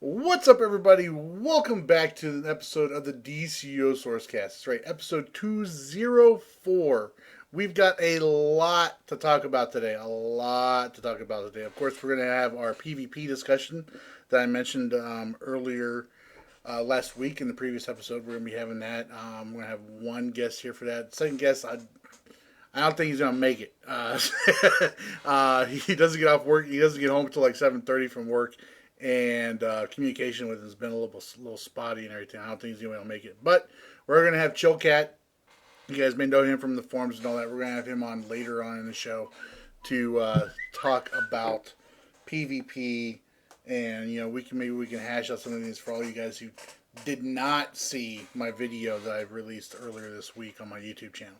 What's up, everybody? Welcome back to an episode of the DCUO Sourcecast. That's right, episode 204. We've got a lot to talk about today. Of course, we're going to have our PvP discussion that I mentioned earlier last week in the previous episode. We're going to be having that. We're going to have one guest here for that. Second guest, I don't think he's gonna make it. He doesn't get off work. He doesn't get home until like 7:30 from work, and communication with him has been a little spotty and everything. I don't think he's gonna make it. But we're gonna have Chill Cat. You guys may know him from the forums and all that. We're gonna have him on later on in the show to talk about PvP, and we can hash out some of these for all you guys who did not see my video that I released earlier this week on my YouTube channel.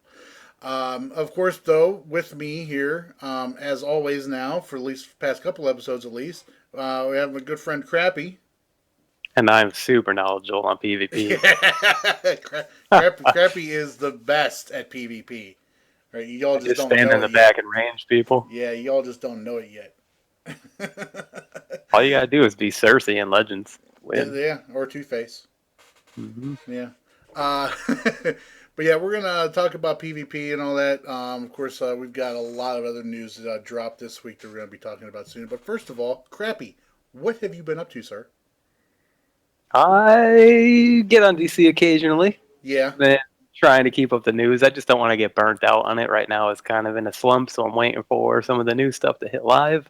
Of course, though, with me here, as always now, for at least the past couple episodes at least, we have a good friend, Crappy. And I'm super knowledgeable on PvP. Crappy is the best at PvP. Right? Y'all just don't stand know in the it back yet. and range people. Yeah, y'all just don't know it yet. All you gotta do is be Cersei in Legends. Win. Yeah, or Two-Face. Mm-hmm. Yeah. But yeah, we're gonna talk about PvP and all that. Of course, we've got a lot of other news that dropped this week that we're gonna be talking about soon. But first of all, Crappy, what have you been up to, sir? I get on DC occasionally. Yeah. Man, trying to keep up the news. I just don't want to get burnt out on it right now. It's kind of in a slump, so I'm waiting for some of the new stuff to hit live.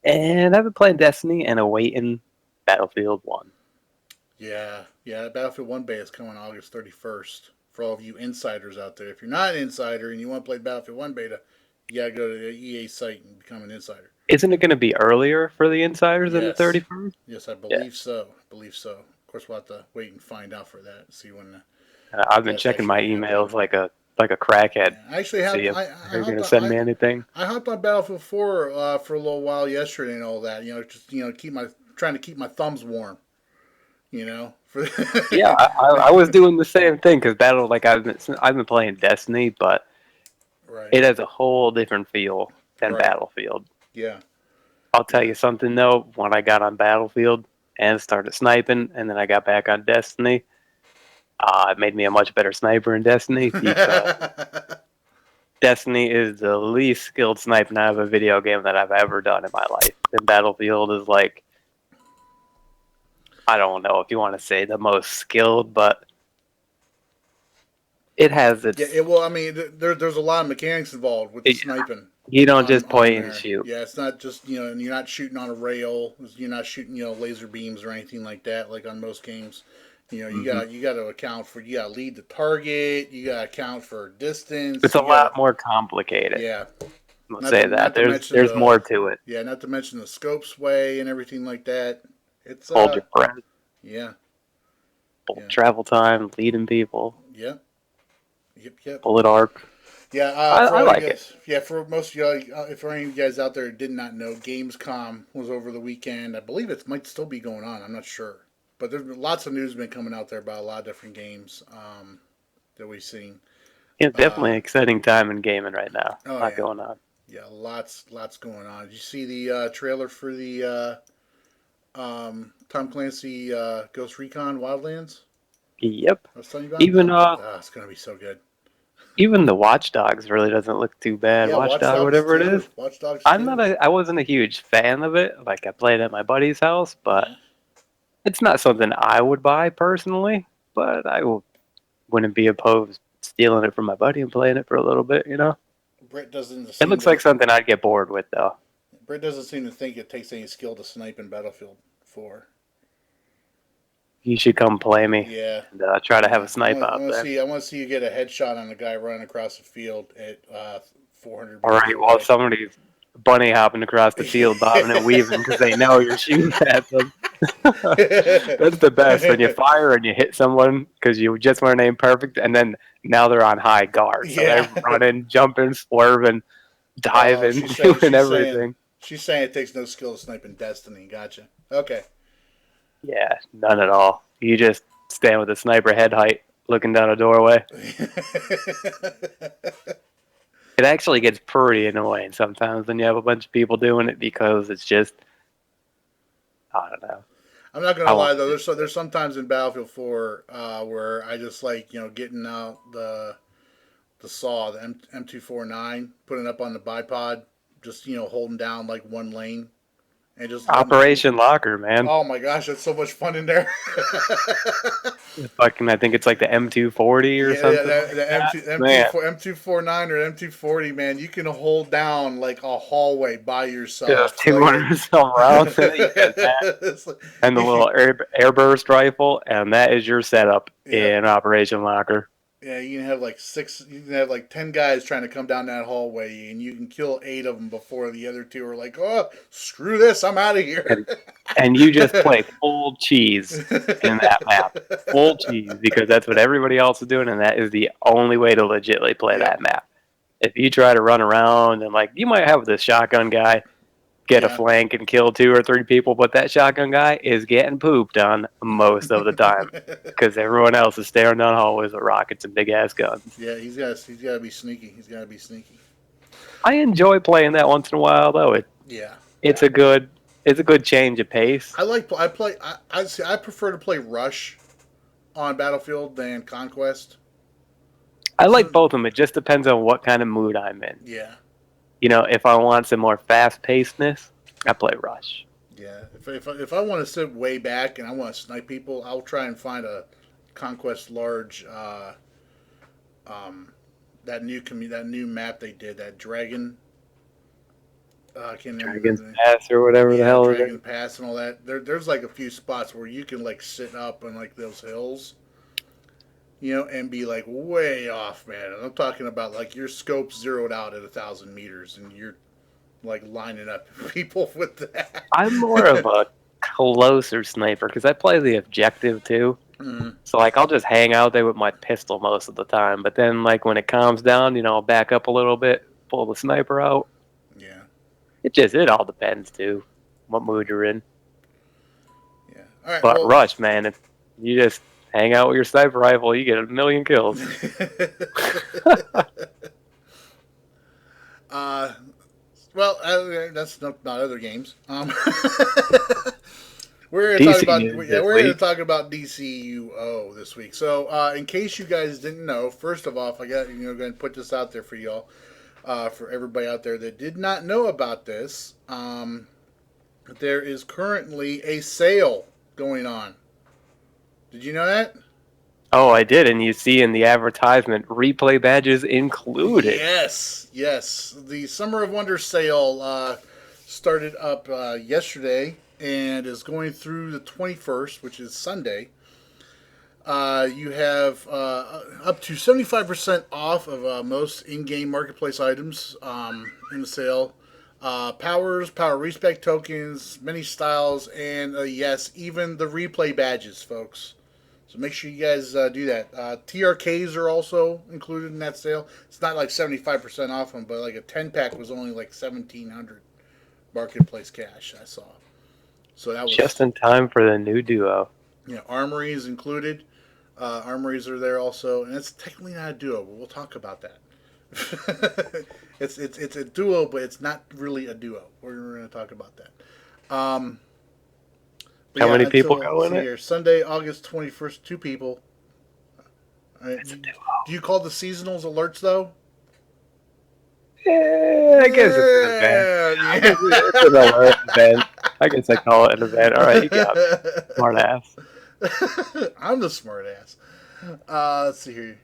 And I've been playing Destiny and awaiting Battlefield 1. Yeah. Battlefield 1 beta is coming August 31st. For all of you insiders out there, if you're not an insider and you want to play Battlefield 1 beta, you gotta go to the EA site and become an insider. Isn't it going to be earlier for the insiders than the 31st? Yes, I believe so. Of course, we'll have to wait and find out for that. See when. I've been checking my emails like a crackhead. Yeah, I actually have. See if they're going to send me anything. I hopped on Battlefield 4 for a little while yesterday and all that. Just trying to keep my thumbs warm. Yeah, I was doing the same thing because I've been playing Destiny, but right. It has a whole different feel than right. Battlefield. Yeah. I'll tell you something though. When I got on Battlefield and started sniping, and then I got back on Destiny, it made me a much better sniper in Destiny because Destiny is the least skilled sniping out of a video game that I've ever done in my life. And Battlefield is like, I don't know if you want to say the most skilled, but it has its... Yeah, well, I mean, there's a lot of mechanics involved with the sniping. You don't just point and shoot. Yeah, it's not just, you're not shooting on a rail. You're not shooting, laser beams or anything like that, like on most games. You got to account for, you got to lead the target. You got to account for distance. It's a lot more complicated. Yeah. Let's say that. There's more to it. Yeah, not to mention the scope sway and everything like that. It's hold your breath. Yeah. Travel time, leading people. Yeah. Yep. Bullet arc. Yeah, I like it. Yeah, for most of y'all, if any of you guys out there did not know, Gamescom was over the weekend. I believe it might still be going on. I'm not sure. But there's been lots of news been coming out there about a lot of different games that we've seen. Yeah, definitely an exciting time in gaming right now. A lot going on. Yeah, lots going on. Did you see the trailer for the Tom Clancy Ghost Recon Wildlands? Yep. I was telling you about even it's gonna be so good. Even the Watch Dogs really doesn't look too bad. Yeah, Watch Dogs, whatever it is. Watch Dogs. I wasn't a huge fan of it. Like I played at my buddy's house, but it's not something I would buy personally. But I wouldn't be opposed stealing it from my buddy and playing it for a little bit. Britt doesn't. It looks like something I'd get bored with, though. Britt doesn't seem to think it takes any skill to snipe in Battlefield 4. You should come play me. Yeah. And try to have a snipe out there. I want to see you get a headshot on a guy running across the field at 400. All right, while somebody's bunny hopping across the field, bobbing and weaving because they know you're shooting at them. That's the best. When you fire and you hit someone because you just want to aim perfect, and then now they're on high guard. So they're running, jumping, swerving, diving, doing everything. She's saying it takes no skill to snipe in Destiny. Gotcha. Okay. Yeah, none at all. You just stand with a sniper head height looking down a doorway. It actually gets pretty annoying sometimes when you have a bunch of people doing it because it's just, I don't know. I'm not gonna I lie want though. There's sometimes in Battlefield 4 where I just like getting out the saw, the M249, putting it up on the bipod, just holding down like one lane and just letting. Operation Locker, man. Oh my gosh, that's so much fun in there. Fucking, I think it's like the M240 or Yeah, something like the that. Man, M249 or M240, man, you can hold down like a hallway by just yourself. Like, 200 some rounds in it. You got that. it's like, And the little airburst rifle, and that is your setup yeah, in Operation Locker. yeah, you can have like you can have like 10 guys trying to come down that hallway, and you can kill 8 of them before the other 2 are like, oh, screw this, I'm out of here. And you just play full cheese in that map. Full cheese, because that's what everybody else is doing, and that is the only way to legitimately play Yep. that map. If you try to run around and, like, you might have this shotgun guy get a Yeah. flank and kill 2 or 3 people, but that shotgun guy is getting pooped on most of the time because everyone else is staring down hallways with rockets and big ass guns. Yeah, he's got to be sneaky. He's got to be sneaky. I enjoy playing that once in a while, though. Yeah. It's a good change of pace. I prefer to play Rush on Battlefield than Conquest. I like both of them. It just depends on what kind of mood I'm in. Yeah. If I want some more fast pacedness, I play Rush. Yeah. If I want to sit way back and I want to snipe people, I'll try and find a Conquest large that new map they did, that Dragon. I can't remember. Dragon's Pass or whatever the hell it Dragon is. Pass and all that. There's like a few spots where you can like sit up on like those hills, and be like way off, man. And I'm talking about like your scope's zeroed out at 1,000 meters, and you're like lining up people with that. I'm more of a closer sniper because I play the objective too. Mm-hmm. So like I'll just hang out there with my pistol most of the time. But then like when it calms down, I'll back up a little bit, pull the sniper out. Yeah. It all depends too, what mood you're in. Yeah. All right. But Rush, man, if you just hang out with your sniper rifle, you get 1,000,000 kills. That's not other games. We're going to talk about DCUO this week. So, in case you guys didn't know, first of all, I got going to put this out there for y'all, for everybody out there that did not know about this. There is currently a sale going on. Did you know that? Oh, I did, and you see in the advertisement, replay badges included. Yes. The Summer of Wonder sale started up yesterday and is going through the 21st, which is Sunday. You have up to 75% off of most in-game marketplace items in the sale. Powers, power respect tokens, many styles, and yes, even the replay badges, folks. So make sure you guys do that. TRKs are also included in that sale. It's not like 75% off them, but like a 10-pack was only like 1,700 marketplace cash, I saw. So that was just in time for the new duo. Yeah, Armory is included. Armories are there also, and it's technically not a duo, but we'll talk about that. It's a duo, but it's not really a duo. We're going to talk about that. How many people go in it? Here, Sunday, August 21st, 2 people. It's a duo. Do you call the seasonals alerts, though? Yeah, I guess it's an event. It's an alert event. I guess I call it an event. All right, you got it. Smart ass. I'm the smart ass. Let's see here.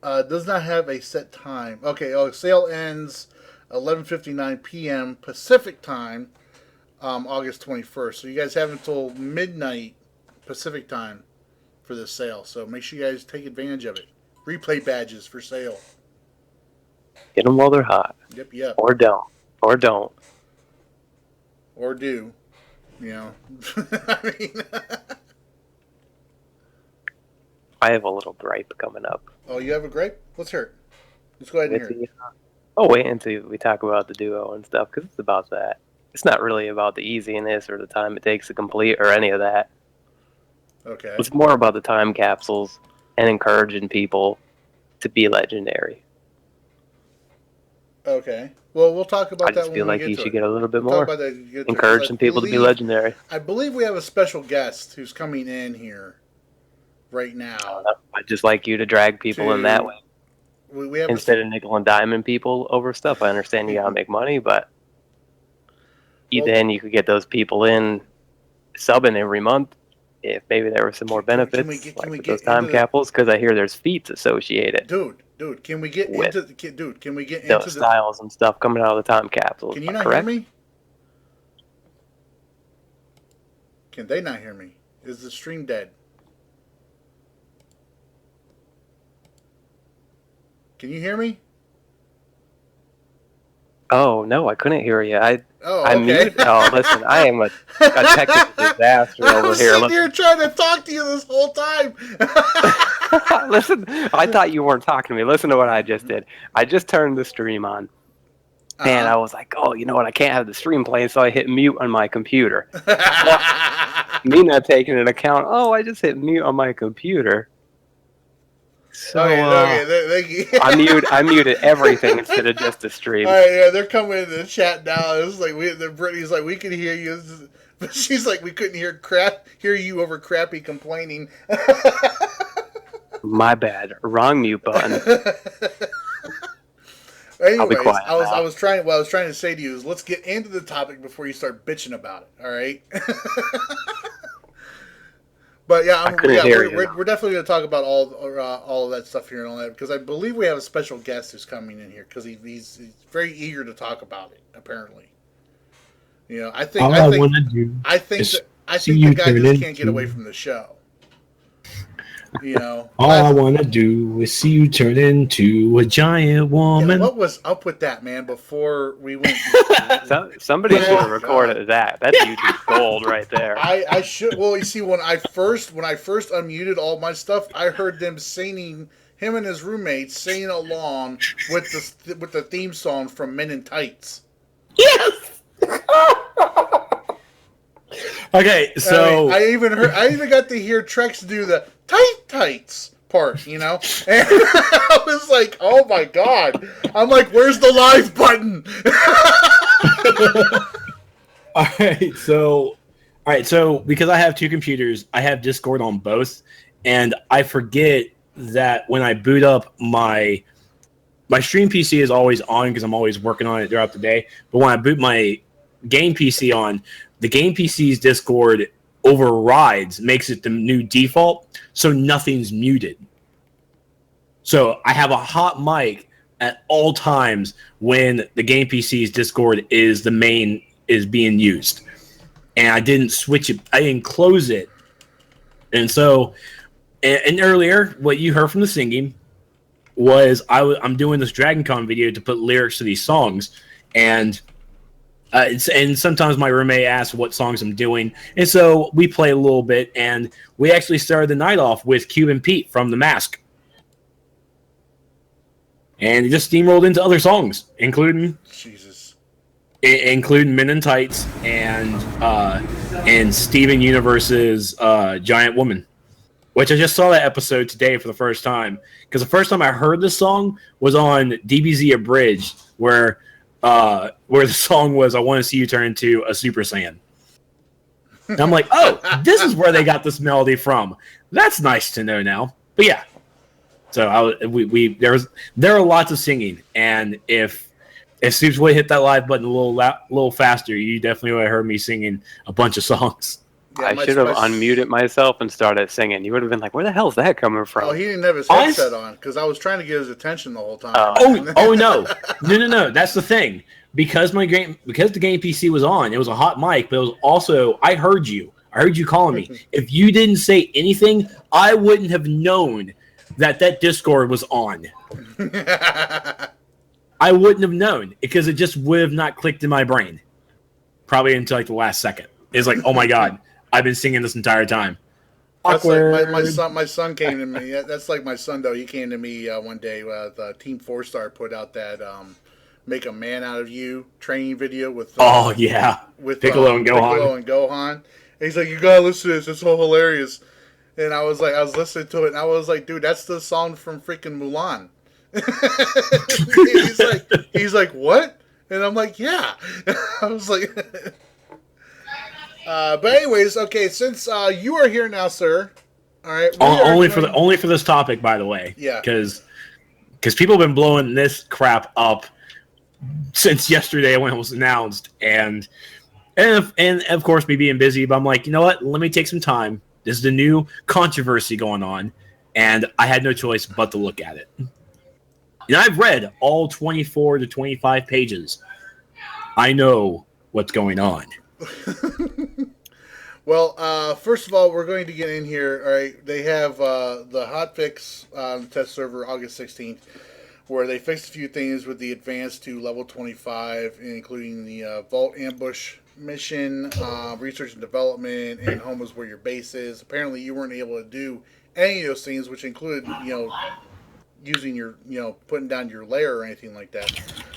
Does not have a set time. Okay, sale ends 11:59 p.m. Pacific time, August 21st. So you guys have until midnight Pacific time for this sale. So make sure you guys take advantage of it. Replay badges for sale. Get them while they're hot. Yep. Or don't. Or do. I mean... I have a little gripe coming up. Oh, you have a gripe? Let's hear it. Let's go ahead and hear it. Oh, wait until we talk about the duo and stuff, because it's about that. It's not really about the easiness or the time it takes to complete or any of that. Okay. It's more about the time capsules and encouraging people to be legendary. Okay. Well, we'll talk about I just that feel when we like get he to should it. get a little bit We'll talk more. about that when we get to it, 'cause Encourage some people to be legendary. I believe we have a special guest who's coming in here right now. I'd just like you to drag people in that way. We have Instead of nickel and diming people over stuff. I understand you gotta make money, but then you could get those people in subbing every month if maybe there were some more benefits with those time capsules, because I hear there's feats associated. Dude, can we get into those styles and stuff coming out of the time capsules? Can you not hear me? Can they not hear me? Is the stream dead? Can you hear me? Oh no, I couldn't hear you. Okay. Oh, listen, I am a technical disaster over here. I was sitting here trying to talk to you this whole time. Listen, I thought you weren't talking to me. Listen to what I just did. I just turned the stream on, and I was like, "Oh, you know what? I can't have the stream playing," so I hit mute on my computer. Me not taking into account. Oh, I just hit mute on my computer. So I muted everything instead of just the stream. All right, yeah, they're coming in the chat now. It's like Brittany's like, we can hear you, but she's like, we couldn't hear you over crappy complaining. My bad, wrong mute button. Anyways, I was trying to say to you is let's get into the topic before you start bitching about it. All right. But yeah, we're definitely going to talk about all of that stuff here and all that because I believe we have a special guest who's coming in here because he's very eager to talk about it. Apparently, you know, I think the guy just can't get away from the show. You know, all I want to do is see you turn into a giant woman. Yeah, what was up with that, man? Before we went, somebody should have recorded that. That's YouTube gold right there. I should. Well, you see, when I first unmuted all my stuff, I heard them singing. Him and his roommates singing along with the theme song from Men in Tights. Yes. Okay, so I even got to hear Trex do the tights part, you know, and I was like, oh my god! I'm like, where's the live button? All right, so because I have two computers, I have Discord on both, and I forget that when I boot up my stream PC is always on because I'm always working on it throughout the day. But when I boot my game PC on, the game PC's Discord overrides, makes it the new default, so nothing's muted. So I have a hot mic at all times when the game PC's Discord is being used. And I didn't switch it, I didn't close it. And so, and earlier, what you heard from the singing was I'm doing this Dragon Con video to put lyrics to these songs, and sometimes my roommate asks what songs I'm doing, and so we play a little bit, and we actually started the night off with Cuban Pete from The Mask. And it just steamrolled into other songs, including Men in Tights and Steven Universe's Giant Woman, which I just saw that episode today for the first time, because the first time I heard this song was on DBZ Abridged, where the song was, I want to see you turn into a Super Saiyan. And I'm like, oh, this is where they got this melody from. That's nice to know now. But yeah. So there are lots of singing, and if Soups would hit that live button a little faster, you definitely would have heard me singing a bunch of songs. Yeah, I should have unmuted myself and started singing. You would have been like, where the hell is that coming from? Oh, he didn't have his headset on because I was trying to get his attention the whole time. No. That's the thing. Because the game PC was on, it was a hot mic, but it was also, I heard you calling me. If you didn't say anything, I wouldn't have known that Discord was on. I wouldn't have known because it just would have not clicked in my brain. Probably until like the last second. It's like, oh my god, I've been singing this entire time. That's like my son came to me. That's like my son though. He came to me one day. The Team 4-Star put out that "Make a Man Out of You" training video with with Piccolo and Gohan. And he's like, you gotta listen to this. It's so hilarious. And I was listening to it, and I was like, dude, that's the song from freaking Mulan. he's like, what? And I'm like, yeah. I was like, but anyways, okay. Since you are here now, sir. All right. Only for this topic, by the way. Yeah. Because people have been blowing this crap up since yesterday when it was announced, and of course me being busy, but I'm like, you know what? Let me take some time. This is the new controversy going on, and I had no choice but to look at it. And I've read all 24 to 25 pages. I know what's going on. Well, first of all, we're going to get in here. All right, they have the hotfix on the test server August 16th, where they fixed a few things with the advanced to level 25, including the Vault Ambush mission, research and development, and home is where your base is. Apparently, you weren't able to do any of those things, which included, using your, putting down your layer or anything like that.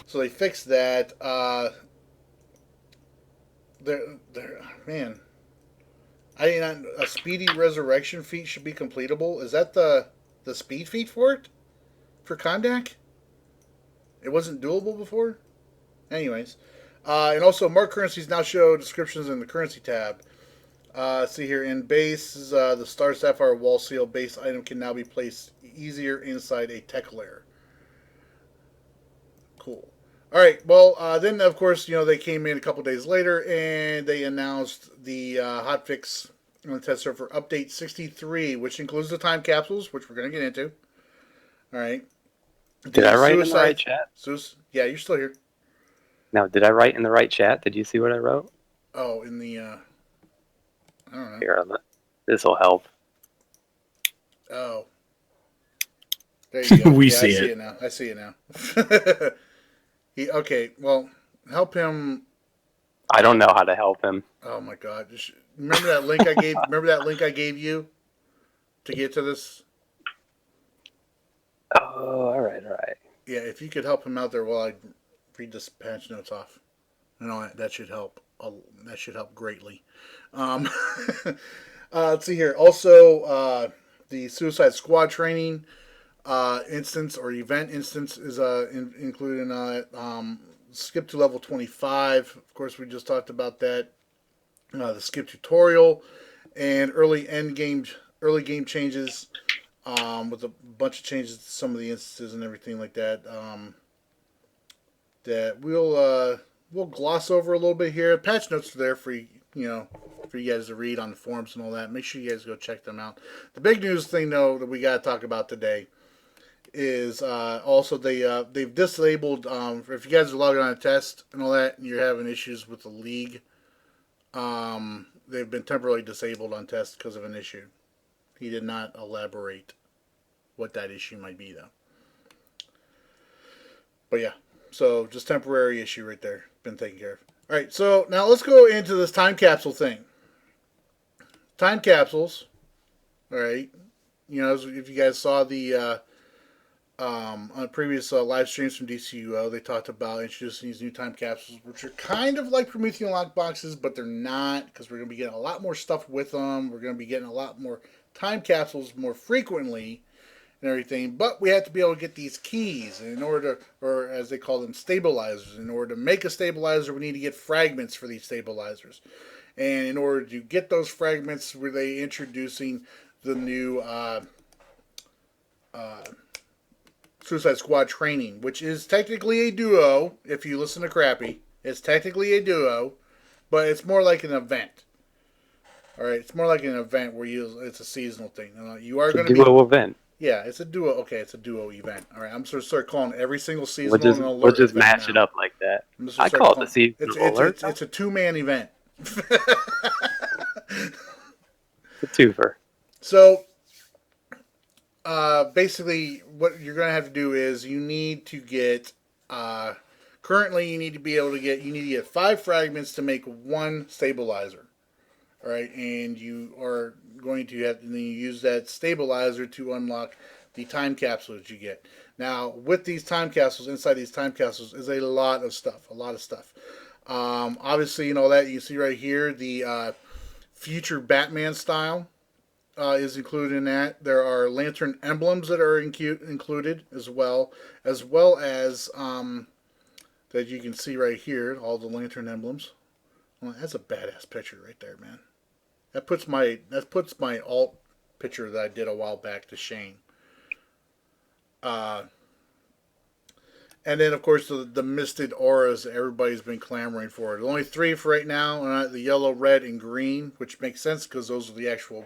So they fixed that. Man, a speedy resurrection feat should be completable. Is that the speed feat for it? For Kondak? It wasn't doable before? Anyways. And also, marked currencies now show descriptions in the currency tab. See here, in base, the Star Sapphire Wall Seal base item can now be placed easier inside a tech layer. Cool. Alright, well, then, of course, they came in a couple days later, and they announced the hotfix on the test server update 63, which includes the time capsules, which we're going to get into. Alright. Did I write in the right chat? Yeah, you're still here. Now, did I write in the right chat? Did you see what I wrote? Oh, in the, I don't know. Here, this will help. Oh. There you go. We yeah, see I it. see it now. I see it now. Okay, well, help him. I don't know how to help him. Oh my God! Remember that link I gave? Remember that link I gave you to get to this? Oh, all right. Yeah, if you could help him out there while I read this patch notes off, that should help. That should help greatly. Let's see here. Also, the Suicide Squad training instance or event instance is included in it. Skip to level 25. Of course, we just talked about that. The skip tutorial and early game changes with a bunch of changes to some of the instances and everything like that. That we'll gloss over a little bit here. Patch notes are there for you guys to read on the forums and all that. Make sure you guys go check them out. The big news thing though that we got to talk about today is also they've disabled if you guys are logging on a test and all that and you're having issues with the league, they've been temporarily disabled on test because of an issue. He did not elaborate what that issue might be though. But yeah, so just temporary issue right there, been taken care of. All right, so now let's go into this time capsule thing. Time capsules, all right. If you guys saw the on previous live streams from DCUO, they talked about introducing these new time capsules, which are kind of like Promethean lockboxes, but they're not, because we're going to be getting a lot more stuff with them. We're going to be getting a lot more time capsules more frequently and everything, but we have to be able to get these keys in order to, or as they call them, stabilizers. In order to make a stabilizer, we need to get fragments for these stabilizers. And in order to get those fragments, were they introducing the new Suicide Squad training, which is technically a duo. If you listen to Crappy, it's technically a duo, but it's more like an event. All right, it's more like an event where it's a seasonal thing. You are going to duo event. Yeah, it's a duo. Okay, it's a duo event. All right, I'm going to start calling every single season. We'll just match it up like that. I call it the seasonal alert. It's a 2-man event. It's a twofer. So, basically, what you're going to have to do is you need to get. Currently, you need to get 5 fragments to make 1 stabilizer. All right, and you are going to have to use that stabilizer to unlock the time capsules you get. Now, with these time capsules, inside these time capsules is a lot of stuff. Obviously, that you see right here, the future Batman style. is included in that. There are lantern emblems that are included as well as that you can see right here, all the lantern emblems. Well, that's a badass picture right there, man. That puts my alt picture that I did a while back to shame. And then, of course, the misted auras that everybody's been clamoring for. There's only 3 for right now, the yellow, red, and green, which makes sense because those are the actual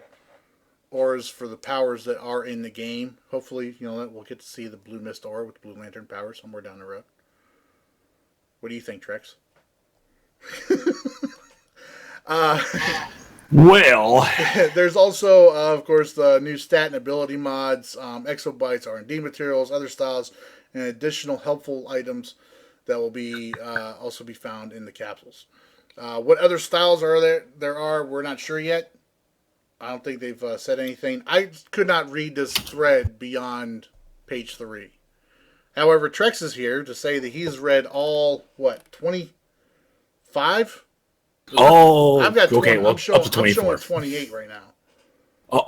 auras for the powers that are in the game. Hopefully, we'll get to see the blue mist aura with Blue Lantern power somewhere down the road. What do you think, Trex? Well, there's also, of course, the new stat and ability mods, exobytes, R&D materials, other styles, and additional helpful items that will be also be found in the capsules. What other styles are there are, we're not sure yet. I don't think they've said anything. I could not read this thread beyond page 3. However, Trex is here to say that he's read all, 25? Oh, I've got 20, okay. Well, I'm showing, up to 24. I'm showing 28 right now. Oh,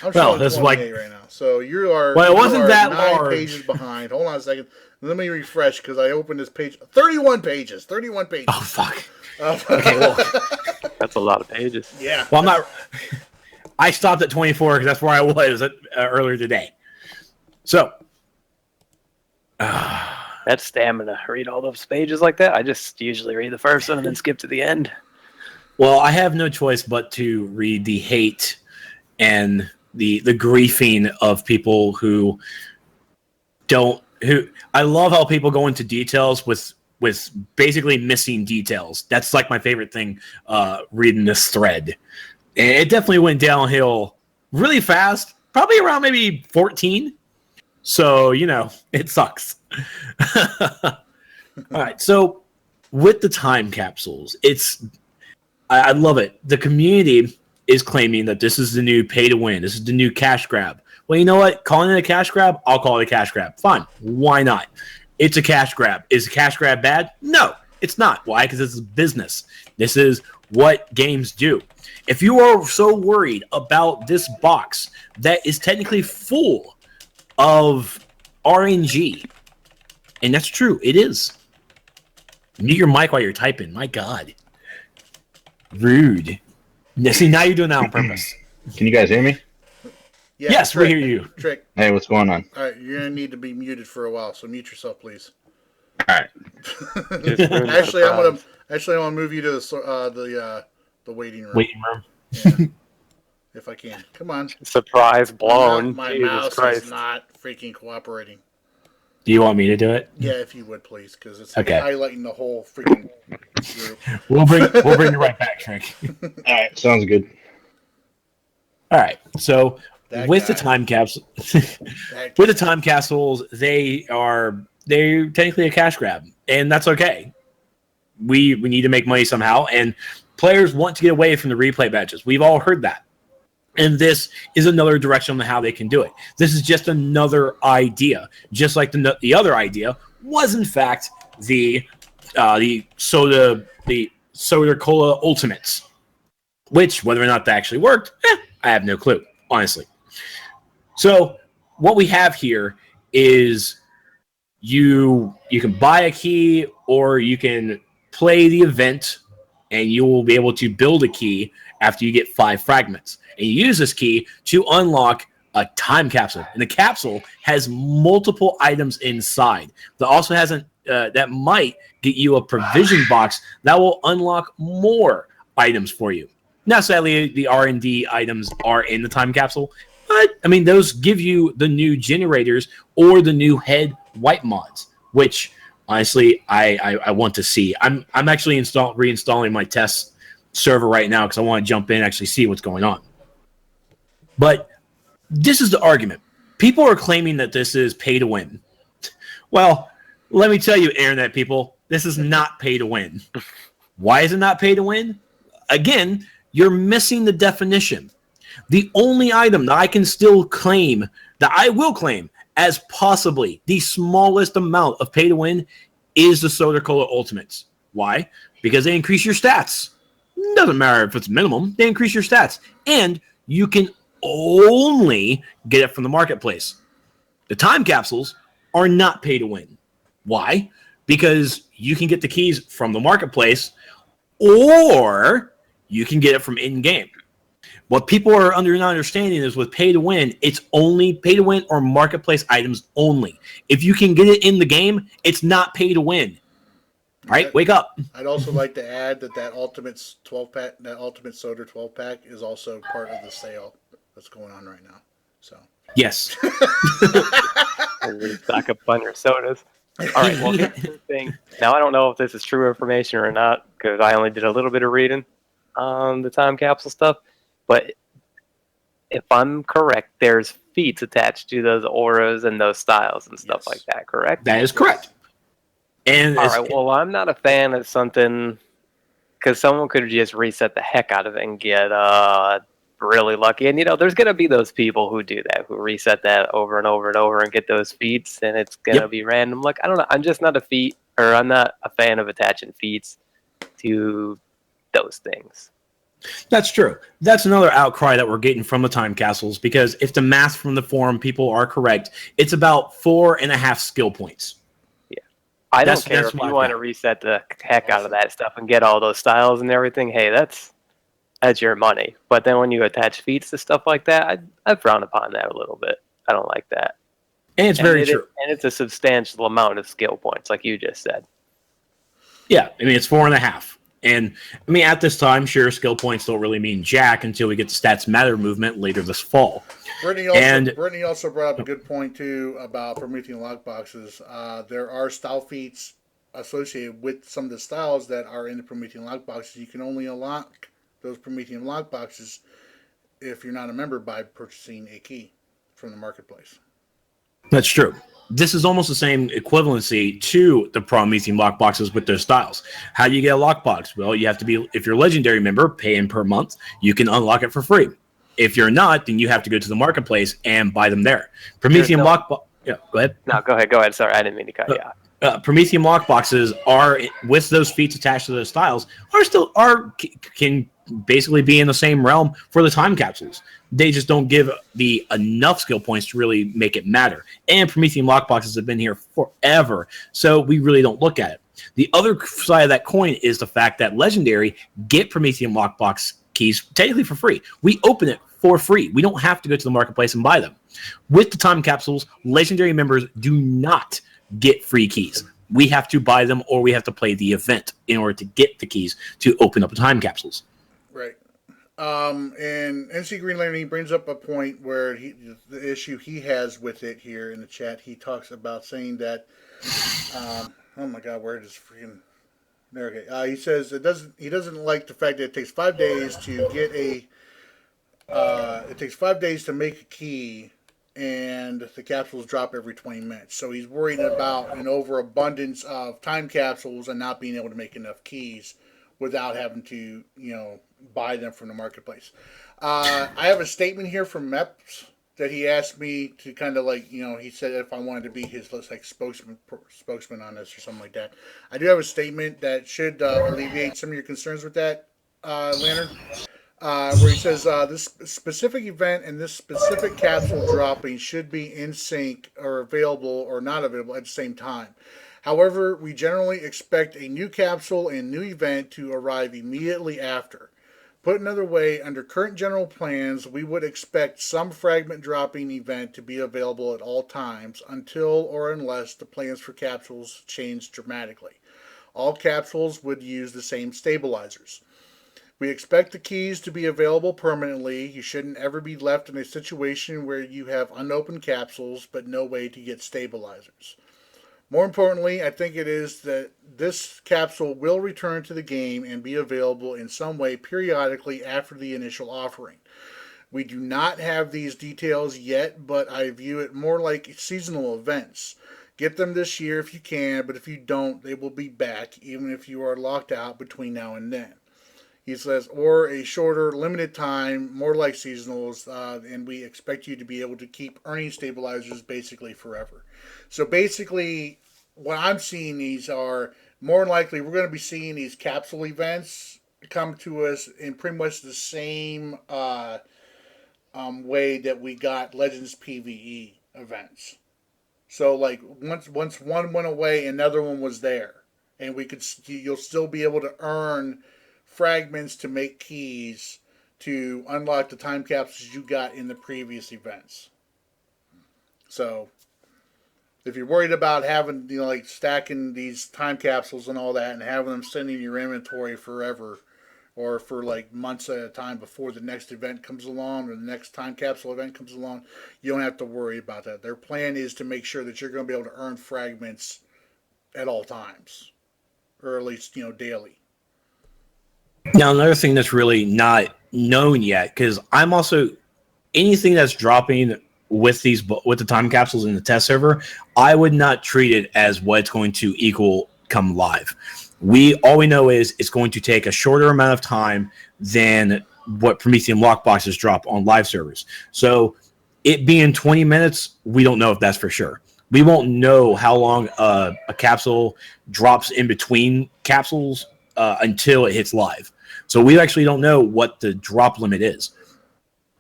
I'm well, showing that's 28 right now. So you are. Well, it you wasn't are that 9 large. pages behind. Hold on a second. Let me refresh because I opened this page. 31 pages. 31 pages. Oh, fuck. Okay, well, That's a lot of pages. yeah. well, I'm not. I stopped at 24 because that's where I was earlier today. So, That's stamina. Read all those pages like that. I just usually read the first one and then skip to the end. well, I have no choice but to read the hate and the griefing of people who don't. Who I love how people go into details with basically missing details. That's like my favorite thing. Reading this thread, and it definitely went downhill really fast. Probably around maybe 14. So it sucks. All right, so with the time capsules, I love it. The community is claiming that this is the new pay to win. This is the new cash grab. Well, you know what? Calling it a cash grab, I'll call it a cash grab. Fine. Why not? It's a cash grab. Is a cash grab bad? No, it's not. Why? Because this is business. This is what games do. If you are so worried about this box that is technically full of RNG, and that's true, it is. Mute your mic while you're typing. My God. Rude. See, now you're doing that on purpose. Can you guys hear me? Yeah, Yes, we hear you. Trick. Hey, what's going on? All right, you're gonna need to be muted for a while, so mute yourself, please. All right. Actually, I'm gonna move you to the waiting room. Waiting room. Yeah. If I can. Come on. Surprise blown. My Jesus mouse Christ. is not freaking cooperating. Do you want me to do it? Yeah, if you would, please, because it's Okay. highlighting the whole freaking group. We'll bring you right back, Trick. All right. Sounds good. All right. So That with guy. the time capsule, That with the time capsules, they're technically a cash grab, and that's okay. We need to make money somehow, and players want to get away from the replay badges. We've all heard that. And this is another direction on how they can do it. This is just another idea, just like the other idea was in fact the soda cola ultimates, which whether or not that actually worked, I have no clue, honestly. So what we have here is you can buy a key or you can play the event, and you will be able to build a key after you get 5 fragments. And you use this key to unlock a time capsule. And the capsule has multiple items inside. That also has that might get you a provision box that will unlock more items for you. Now, sadly, the R&D items are in the time capsule. But, I mean, those give you the new generators or the new head wipe mods, which, honestly, I want to see. I'm actually reinstalling my test server right now because I want to jump in and actually see what's going on. But this is the argument. People are claiming that this is pay to win. Well, let me tell you, internet people, this is not pay to win. Why is it not pay to win? Again, you're missing the definition. The only item that I can still claim, that I will claim as possibly the smallest amount of pay to win, is the Soda Cola Ultimates. Why? Because they increase your stats. Doesn't matter if it's minimum. They increase your stats. And you can only get it from the marketplace. The time capsules are not pay to win. Why? Because you can get the keys from the marketplace, or you can get it from in-game. What people are not understanding is with pay to win, it's only pay to win or marketplace items only. If you can get it in the game, it's not pay to win. Right? Wake up. I'd also like to add that Ultimate 12-pack, that Ultimate Soda 12-pack is also part of the sale that's going on right now. So yes. Stock up on your sodas. All right, well, here's the thing. Now, I don't know if this is true information or not, because I only did a little bit of reading on the time capsule stuff. But if I'm correct, there's feats attached to those auras and those styles and stuff like that, correct? That is correct. And all right, well, I'm not a fan of something, because someone could just reset the heck out of it and get really lucky. And, there's going to be those people who do that, who reset that over and over and over and get those feats, and it's going to be random. Like, I don't know. I'm just not I'm not a fan of attaching feats to those things. That's true. That's another outcry that we're getting from the time capsules, because if the math from the forum people are correct, it's about 4.5 skill points. Yeah. I don't care if you want to reset the heck out of that stuff and get all those styles and everything. Hey, that's your money. But then when you attach feats to stuff like that, I frown upon that a little bit. I don't like that. And it's very true. And it's a substantial amount of skill points, like you just said. Yeah, I mean, it's 4.5. And, I mean, at this time, sure, skill points don't really mean jack until we get the Stats Matter movement later this fall. Brittany also brought up a good point, too, about Promethean lockboxes. There are style feats associated with some of the styles that are in the Promethean lockboxes. You can only unlock those Promethean lockboxes if you're not a member by purchasing a key from the marketplace. That's true. This is almost the same equivalency to the Promethean lockboxes with their styles. How do you get a lockbox? Well, you have to be, if you're a legendary member, pay in per month. You can unlock it for free. If you're not, then you have to go to the marketplace and buy them there. Promethean lockbox. Yeah, go ahead. No, go ahead. Sorry, I didn't mean to cut you off. Promethean lockboxes are, with those feats attached to those styles, can basically be in the same realm for the time capsules. They just don't give the enough skill points to really make it matter. And Promethean lockboxes have been here forever, so we really don't look at it. The other side of that coin is the fact that Legendary get Promethean lockbox keys technically for free. We open it for free. We don't have to go to the marketplace and buy them. With the time capsules, Legendary members do not get free keys. We have to buy them, or we have to play the event in order to get the keys to open up the time capsules. Right. And NC Green Lantern, he brings up a point where the issue he has with it here in the chat. He talks about saying that, oh my God, where is freaking? There, okay. He says he doesn't like the fact that it takes 5 days to get it takes 5 days to make a key, and the capsules drop every 20 minutes. So he's worried about an overabundance of time capsules and not being able to make enough keys without having to, buy them from the marketplace. I have a statement here from Meps that he asked me to kind of he said if I wanted to be his spokesman on this or something like that. I do have a statement that should alleviate some of your concerns with that, Lantern, where he says this specific event and this specific capsule dropping should be in sync or available or not available at the same time. However, we generally expect a new capsule and new event to arrive immediately after. Put another way, under current general plans, we would expect some fragment dropping event to be available at all times until or unless the plans for capsules change dramatically. All capsules would use the same stabilizers. We expect the keys to be available permanently. You shouldn't ever be left in a situation where you have unopened capsules but no way to get stabilizers. More importantly, I think it is that this capsule will return to the game and be available in some way periodically after the initial offering. We do not have these details yet, but I view it more like seasonal events. Get them this year if you can, but if you don't, they will be back, even if you are locked out between now and then. He says, or a shorter, limited time, more like seasonals, and we expect you to be able to keep earning stabilizers basically forever. So basically, what I'm seeing these are, more likely, we're going to be seeing these capsule events come to us in pretty much the same way that we got Legends PvE events. So like once one went away, another one was there, and you'll still be able to earn fragments to make keys to unlock the time capsules you got in the previous events. So if you're worried about having, like stacking these time capsules and all that and having them sitting in your inventory forever or for like months at a time before the next event comes along or the next time capsule event comes along, you don't have to worry about that. Their plan is to make sure that you're going to be able to earn fragments at all times, or at least, daily. Now, another thing that's really not known yet, because I'm also anything that's dropping with the time capsules in the test server, I would not treat it as what it's going to equal come live. All we know is it's going to take a shorter amount of time than what Promethean lockboxes drop on live servers. So it being 20 minutes, we don't know if that's for sure. We won't know how long a capsule drops in between capsules until it hits live. So we actually don't know what the drop limit is.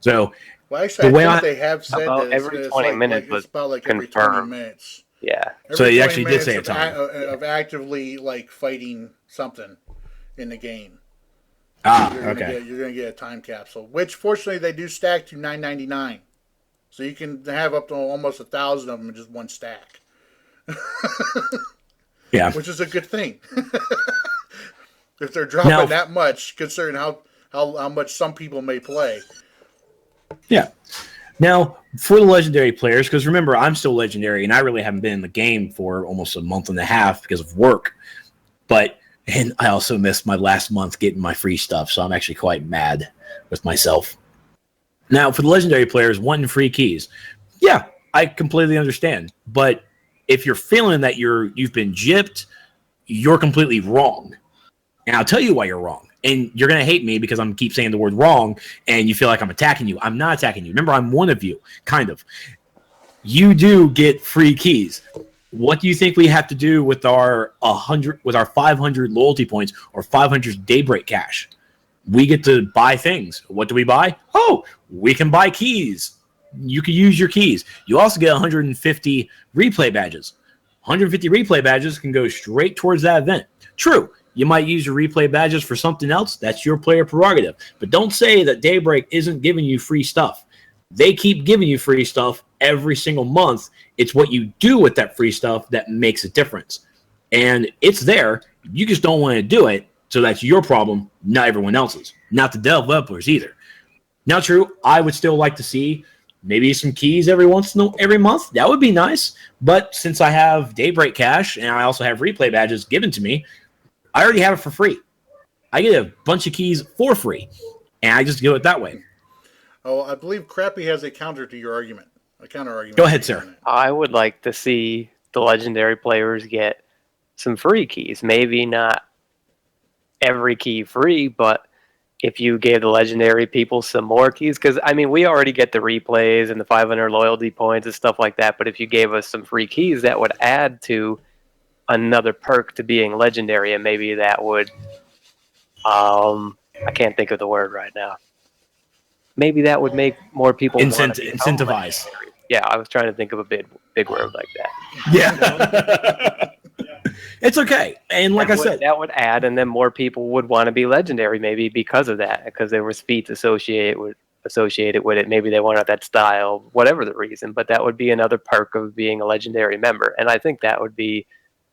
So well, actually, I think they have said that every 20 minutes it's about like confirmed. every 20 minutes. Yeah. So they actually did say a time of actively like fighting something in the game. Okay. You're gonna get a time capsule, which fortunately they do stack to $9.99, so you can have up to almost 1,000 of them in just one stack. Yeah, which is a good thing. If they're dropping that much, considering how much some people may play. Yeah. Now, for the legendary players, because remember, I'm still legendary, and I really haven't been in the game for almost a month and a half because of work. And I also missed my last month getting my free stuff, so I'm actually quite mad with myself. Now, for the legendary players wanting free keys, yeah, I completely understand. But if you're feeling that you've been gypped, you're completely wrong. And I'll tell you why you're wrong. And you're going to hate me because I'm keep saying the word wrong, and you feel like I'm attacking you. I'm not attacking you. Remember, I'm one of you, kind of. You do get free keys. What do you think we have to do with our 500 loyalty points or 500 Daybreak cash? We get to buy things. What do we buy? Oh, we can buy keys. You can use your keys. You also get 150 replay badges. 150 replay badges can go straight towards that event. True. You might use your replay badges for something else. That's your player prerogative. But don't say that Daybreak isn't giving you free stuff. They keep giving you free stuff every single month. It's what you do with that free stuff that makes a difference. And it's there. You just don't want to do it. So that's your problem, not everyone else's. Not the developers either. Now, true, I would still like to see maybe some keys every month. That would be nice. But since I have Daybreak cash and I also have replay badges given to me, I already have it for free. I get a bunch of keys for free, and I just do it that way. Oh, I believe Crappy has a counter to your argument. A counter argument. Go ahead, sir. I would like to see the legendary players get some free keys. Maybe not every key free, but if you gave the legendary people some more keys, because, I mean, we already get the replays and the 500 loyalty points and stuff like that, but if you gave us some free keys, that would add to another perk to being legendary, and maybe that would I can't think of the word right now. Maybe that would make more people incentivize. Yeah, I was trying to think of a big word like that. Yeah. It's okay. And like I said, that would add, and then more people would want to be legendary maybe because of that, because there was feats associated with it. Maybe they wanted that style, whatever the reason, but that would be another perk of being a legendary member. And I think that would be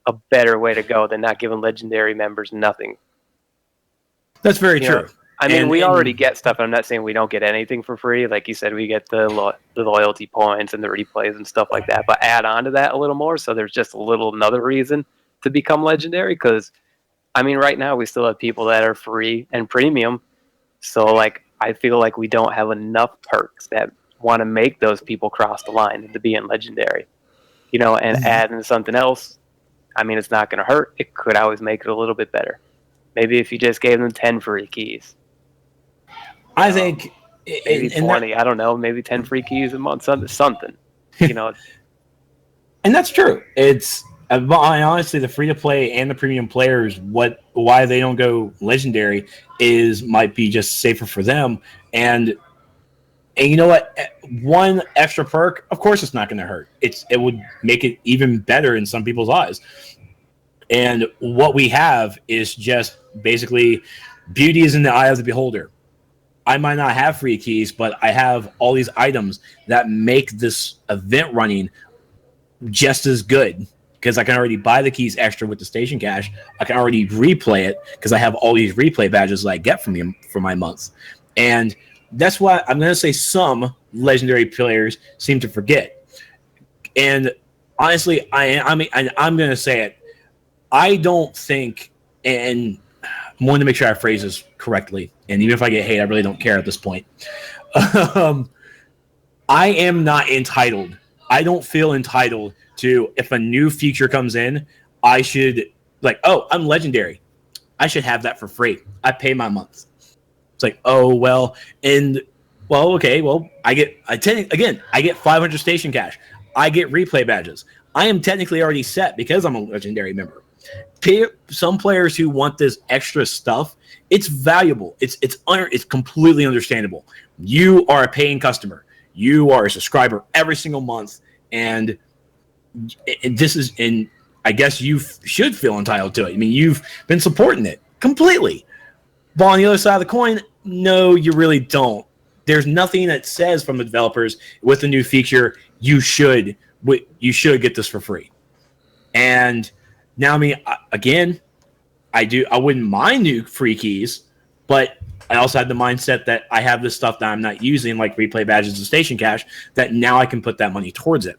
a better way to go than not giving legendary members nothing. That's very true. I mean, we already get stuff. I'm not saying we don't get anything for free. Like you said, we get the loyalty points and the replays and stuff like that. But add on to that a little more, so there's just another reason to become legendary. Because, I mean, right now we still have people that are free and premium. So, like, I feel like we don't have enough perks that want to make those people cross the line into being legendary. And add in something else. I mean, it's not going to hurt. It could always make it a little bit better. Maybe if you just gave them 10 free keys. I think maybe 20. I don't know. Maybe 10 free keys a month. Something. And that's true. It's honestly the free to play and the premium players. Why they don't go legendary might be just safer for them. And And you know what? One extra perk, of course, it's not going to hurt. It would make it even better in some people's eyes. And what we have is just basically beauty is in the eye of the beholder. I might not have free keys, but I have all these items that make this event running just as good because I can already buy the keys extra with the station cash. I can already replay it because I have all these replay badges that I get from you for my month. And that's why I'm going to say some legendary players seem to forget. And honestly, I'm going to say it. I don't think, and I wanted to make sure I phrase this correctly, and even if I get hate, I really don't care at this point. I am not entitled. I don't feel entitled to, if a new feature comes in, I should, like, oh, I'm legendary. I should have that for free. I pay my month. It's like, oh, well, and, well, okay, well, I get 500 station cash. I get replay badges. I am technically already set because I'm a legendary member. Some players who want this extra stuff, it's valuable. It's completely understandable. You are a paying customer. You are a subscriber every single month, and I guess you should feel entitled to it. I mean, you've been supporting it completely. But on the other side of the coin, no, you really don't. There's nothing that says from the developers with the new feature you should get this for free. And now, I mean, again, I wouldn't mind new free keys, but I also had the mindset that I have this stuff that I'm not using, like replay badges and station cash, that now I can put that money towards it.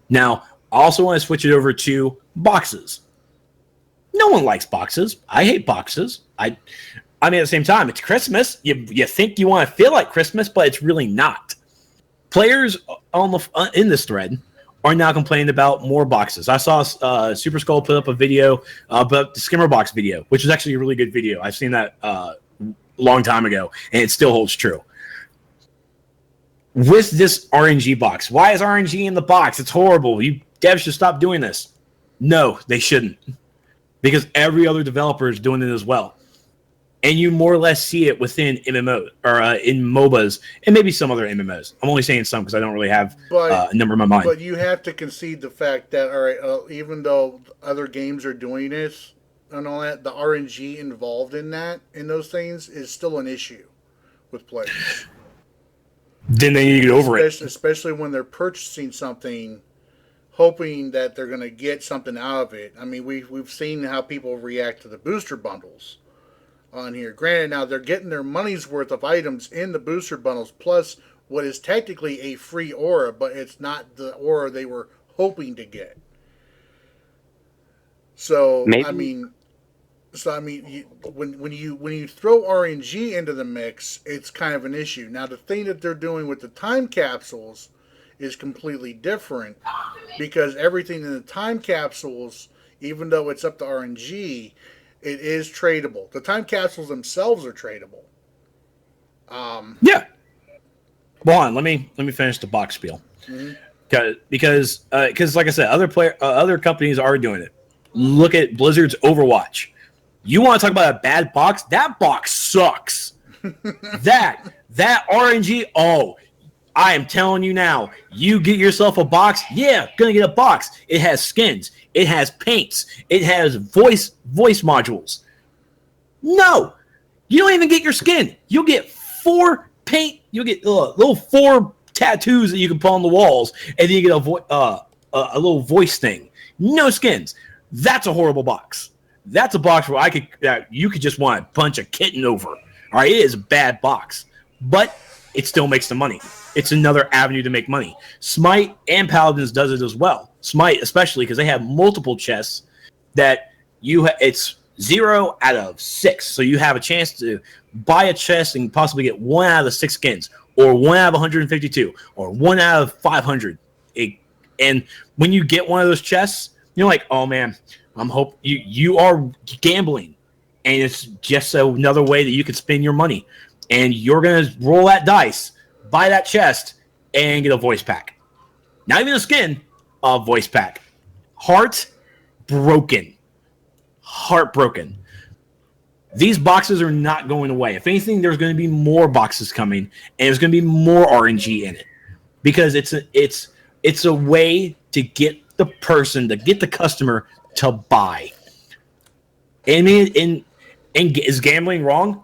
Now, I also want to switch it over to boxes. No one likes boxes. I hate boxes. I mean, at the same time, it's Christmas. You think you want to feel like Christmas, but it's really not. Players in this thread are now complaining about more boxes. I saw Super Skull put up a video about the Skimmer box video, which is actually a really good video. I've seen that a long time ago, and it still holds true. With this RNG box, why is RNG in the box? It's horrible. You devs should stop doing this. No, they shouldn't, because every other developer is doing it as well. And you more or less see it within MMO or in MOBAs and maybe some other MMOs. I'm only saying some because I don't really have a number in my mind. But you have to concede the fact that, all right, even though other games are doing this and all that, the RNG involved in those things is still an issue with players. Then they need to get over it. Especially when they're purchasing something, hoping that they're going to get something out of it. I mean, we've seen how people react to the booster bundles on here. Granted, now they're getting their money's worth of items in the booster bundles, plus what is technically a free aura, but it's not the aura they were hoping to get. So maybe. I mean, when you throw RNG into the mix, it's kind of an issue. Now, the thing that they're doing with the time capsules is completely different, because everything in the time capsules, even though it's up to RNG, it is tradable. The time capsules themselves are tradable. Yeah. Well, let me finish the box spiel. Mm-hmm. Because like I said, other companies are doing it. Look at Blizzard's Overwatch. You want to talk about a bad box? That box sucks. that RNG. Oh, I am telling you now. You get yourself a box. Yeah, gonna get a box. It has skins. It has paints. It has voice modules. No, you don't even get your skin. You'll get 4 paint. You'll get little 4 tattoos that you can put on the walls, and then you get a little voice thing. No skins. That's a horrible box. That's a box where you could just want to punch a kitten over. All right, it is a bad box, but it still makes the money. It's another avenue to make money. Smite and Paladins does it as well. Smite especially, because they have multiple chests that it's 0 out of 6. So you have a chance to buy a chest and possibly get 1 out of the 6 skins, or 1 out of 152, or 1 out of 500. And when you get one of those chests, you're like, oh man, you are gambling, and it's just another way that you could spend your money. And you're gonna roll that dice, buy that chest, and get a voice pack. Not even a skin, a voice pack. Heartbroken. these boxes are not going away. If anything, there's going to be more boxes coming, and there's going to be more RNG in it because it's a way to get the customer to buy. And is gambling wrong?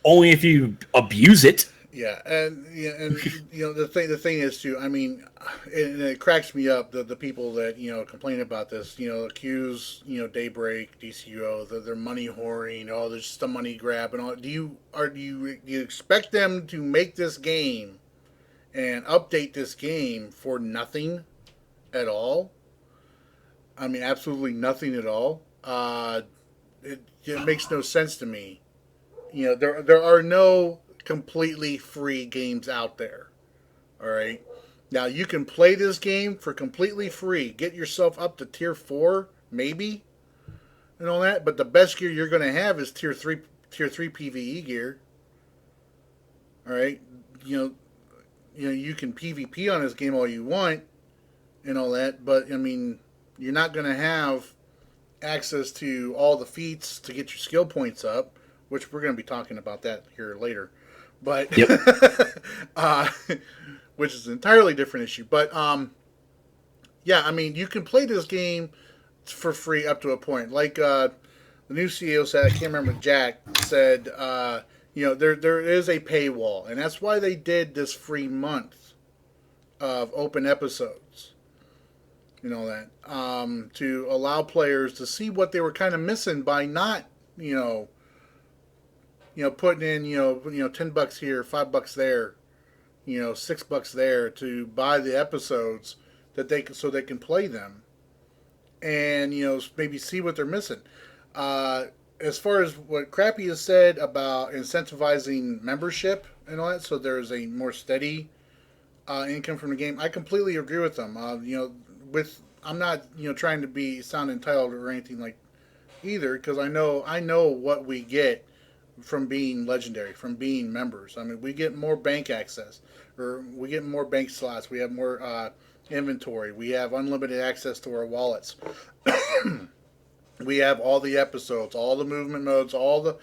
Only if you abuse it. Yeah, and the thing is too. I mean, and it cracks me up the people that complain about this. Accuse Daybreak, DCUO, that they're money whoring. Oh, there's just a money grab and all. Do you expect them to make this game and update this game for nothing at all? I mean, absolutely nothing at all. It makes no sense to me. There are no completely free games out there. All right. Now you can play this game for completely free. Get yourself up to tier 4, maybe, and all that. But the best gear you're going to have is tier 3 PvE gear. All right. You can PvP on this game all you want and all that, but I mean, you're not going to have access to all the feats to get your skill points up, which we're going to be talking about that here later. But yep. Which is an entirely different issue. But yeah, I mean, you can play this game for free up to a point. Like the new CEO said, I can't remember, Jack said, there is a paywall, and that's why they did this free month of open episodes. That to allow players to see what they were kind of missing by not, putting in, $10 here, $5 there, $6 there to buy the episodes so they can play them, and maybe see what they're missing. As far as what Crappy has said about incentivizing membership and all that, so there's a more steady income from the game, I completely agree with them. I'm not trying to sound entitled or anything like either, because I know what we get from being legendary, from being members. I mean, we get more bank access, or we get more bank slots. We have more inventory. We have unlimited access to our wallets. We have all the episodes, all the movement modes, all the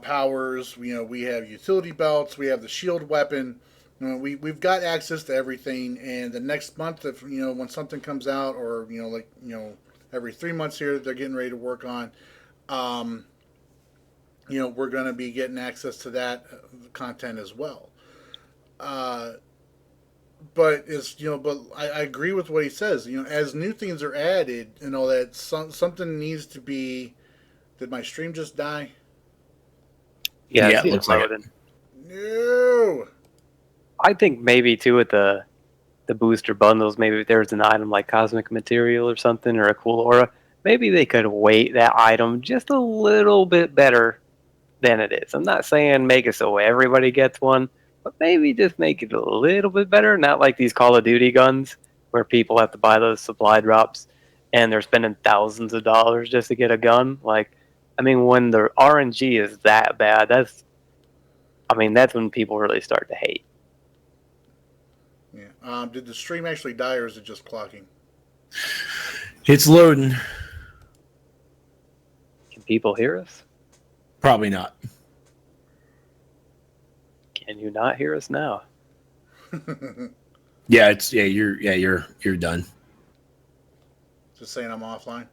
powers. We have utility belts. We have the shield weapon. We've got access to everything. And the next month, if when something comes out, or every 3 months here, they're getting ready to work on. We're going to be getting access to that content as well. But I agree with what he says. As new things are added and all that, something needs to be. Did my stream just die? Yeah, it looks like it. No. I think maybe too with the booster bundles, maybe if there's an item like cosmic material or something, or a cool aura, maybe they could weight that item just a little bit better than it is. I'm not saying make it so everybody gets one, but maybe just make it a little bit better. Not like these Call of Duty guns where people have to buy those supply drops and they're spending thousands of dollars just to get a gun. Like, I mean, when the RNG is that bad, that's when people really start to hate. Yeah. Did the stream actually die, or is it just clocking? It's loading. Can people hear us? Probably not. Can you not hear us now? You're done. Just saying I'm offline.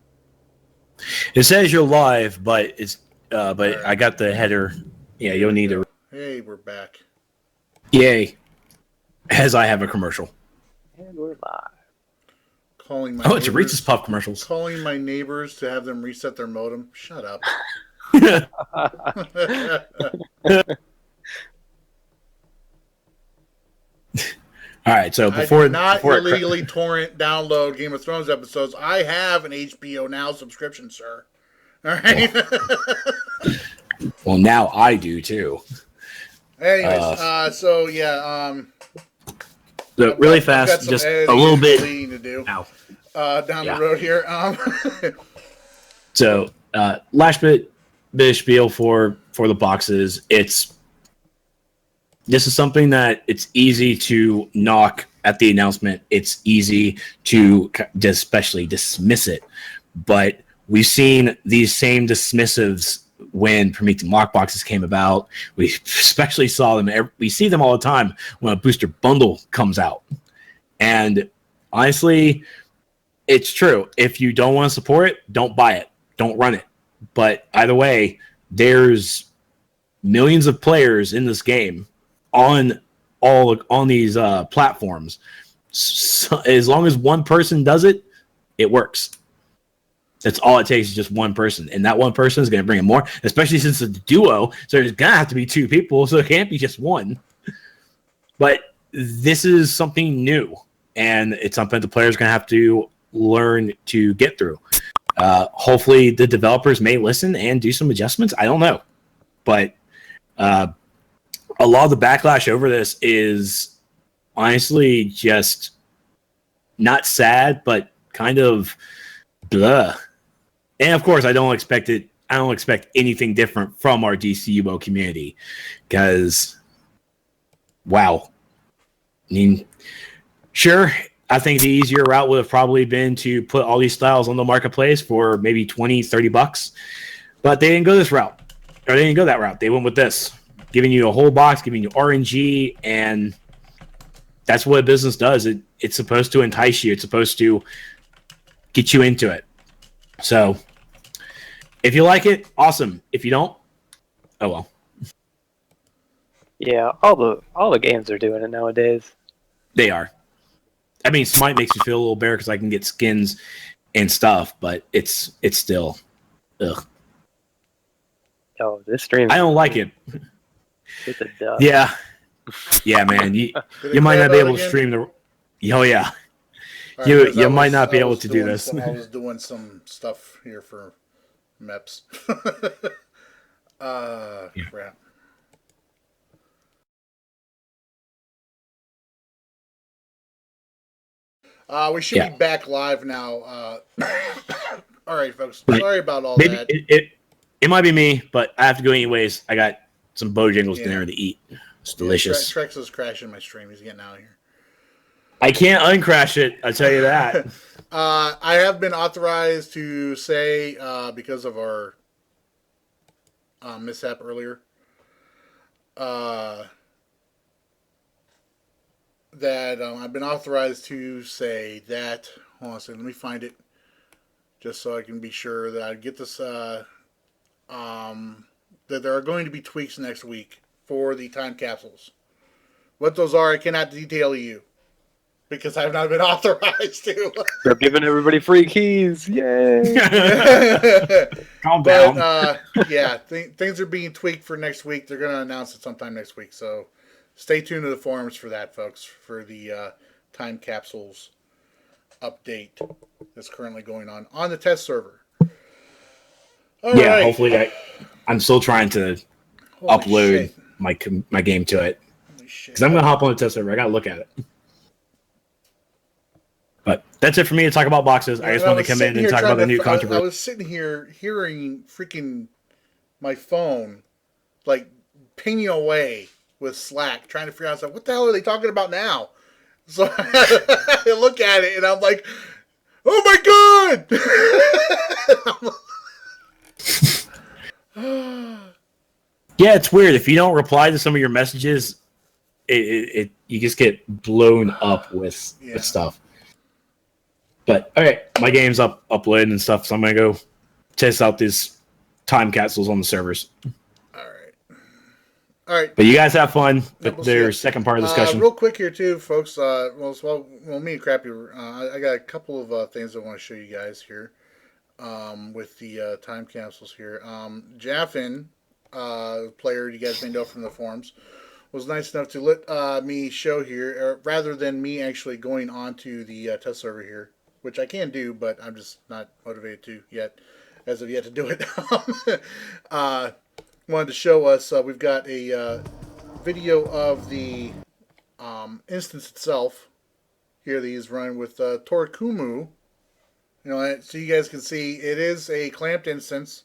It says you're live, but it's right. I got the header. Yeah, you'll need to. Hey, we're back. Yay! As I have a commercial. And we're live. Calling my it's a Reese's Puff commercials. Calling my neighbors to have them reset their modem. Shut up. All right, so before illegally torrent download Game of Thrones episodes, I have an HBO Now subscription, sir. All right. Well, now I do too. Anyways, so yeah, so really fast, just a little bit to do down the road here. So last bit of spiel for the boxes. This is something that it's easy to knock at the announcement. It's easy to especially dismiss it. But We've seen these same dismissives when Promethean lockboxes came about. We especially saw them. We see them all the time when a booster bundle comes out. And honestly, it's true. If you don't want to support it, don't buy it. Don't run it. But either way, there's millions of players in this game on these platforms. So as long as one person does it, it works. That's all it takes is just one person. And that one person is going to bring in more, especially since it's a duo. So there's going to have to be two people. So it can't be just one. But this is something new. And it's something the players are going to have to learn to get through. Hopefully the developers may listen and do some adjustments. I don't know. But a lot of the backlash over this is honestly just not sad, but kind of blah. And of course, I don't expect anything different from our DCUO community because, wow. I mean, sure, I think the easier route would have probably been to put all these styles on the marketplace for maybe $20-$30, but they didn't go this route. Or they didn't go that route. They went with this, giving you a whole box, giving you Orangey, and that's what a business does. It's supposed to entice you. It's supposed to get you into it. So, if you like it, awesome. If you don't, oh well. Yeah, all the games are doing it nowadays. They are. I mean, Smite makes me feel a little better because I can get skins and stuff, but it's still, ugh. Oh, this stream. I don't like it. It's a dub. Yeah, man. You might not be able to stream the. Oh yeah. Right, you might not be able to do this. I was doing some stuff here for MEPS. Crap. We should be back live now. All right, folks. Sorry about all that. It might be me, but I have to go anyways. I got some Bojangles dinner to eat. It's delicious. Trex is crashing my stream. He's getting out of here. I can't uncrash it. I'll tell you that. I have been authorized to say, because of our mishap earlier, that I've been authorized to say that. Hold on a second. Let me find it, just so I can be sure that I get this. That there are going to be tweaks next week for the time capsules. What those are, I cannot detail to you, because I have not been authorized to. They're giving everybody free keys. Yay! Calm down. Yeah, things are being tweaked for next week. They're going to announce it sometime next week. So stay tuned to the forums for that, folks, for the time capsules update that's currently going on the test server. All right. Hopefully I'm still trying to upload my game to it. Because I'm going to hop on the test server. I got to look at it. But that's it for me to talk about boxes. I just wanted to come in and talk about the new controversy. I was sitting here hearing freaking my phone like pinging away with Slack, trying to figure out, what the hell are they talking about now? So I look at it and I'm like, oh my God! Yeah, it's weird. If you don't reply to some of your messages, you just get blown up with stuff. But all right, my game's uploaded and stuff, so I'm gonna go test out these time capsules on the servers. All right. But you guys have fun. But there's second part of the discussion. Real quick here too, folks. Well, me and Crappy, I got a couple of things I want to show you guys here. With the time capsules here. Jaffin, player you guys may know from the forums, was nice enough to let me show here, rather than me actually going on to the test server here, which I can do, but I'm just not motivated to yet, as of yet to do it. Wanted to show us, we've got a video of the instance itself. Here these run with Torikumu. So you guys can see it is a clamped instance.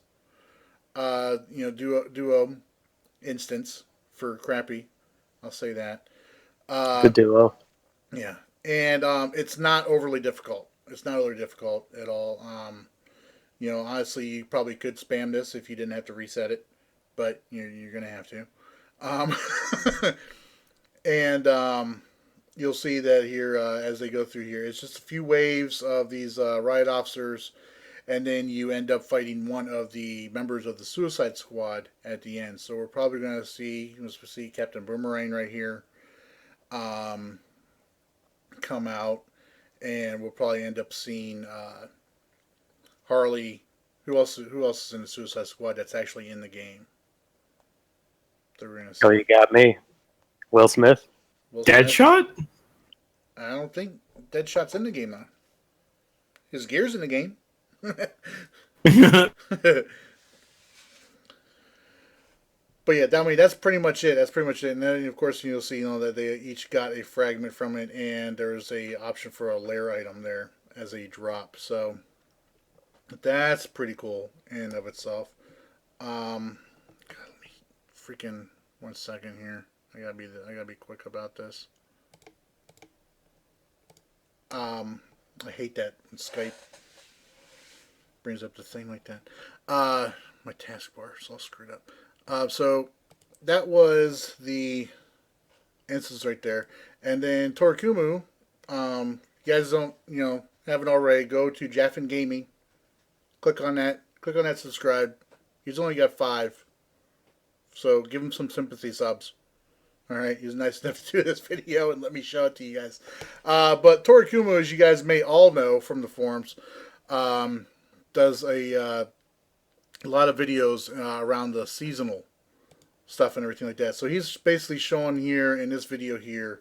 Duo instance for Crappy. I'll say that. The duo. Yeah, and it's not overly difficult. It's not overly difficult at all. Honestly, you probably could spam this if you didn't have to reset it, but you're going to have to. And you'll see that here as they go through here, it's just a few waves of these riot officers, and then you end up fighting one of the members of the Suicide Squad at the end. So we're probably going to see Captain Boomerang right here come out, and we'll probably end up seeing Harley. Who else is in the Suicide Squad that's actually in the game? So we're gonna see. Oh, you got me. Will Smith. Will Smith. Deadshot? I don't think Deadshot's in the game now. His gear's in the game. But yeah, that's pretty much it. And then of course you'll see that they each got a fragment from it, and there's a option for a lair item there as a drop. So that's pretty cool in and of itself. God, let me freaking 1 second here. I gotta be quick about this. I hate that when Skype brings up the thing like that. My taskbar is all screwed up. So that was the instance right there. And then Torikumu, you guys don't, haven't already, go to Jaffin Gaming. Click on that subscribe. He's only got 5. So give him some sympathy subs. Alright, he was nice enough to do this video and let me show it to you guys. But Torikumu, as you guys may all know from the forums, does a lot of videos around the seasonal stuff and everything like that. So he's basically showing here in this video here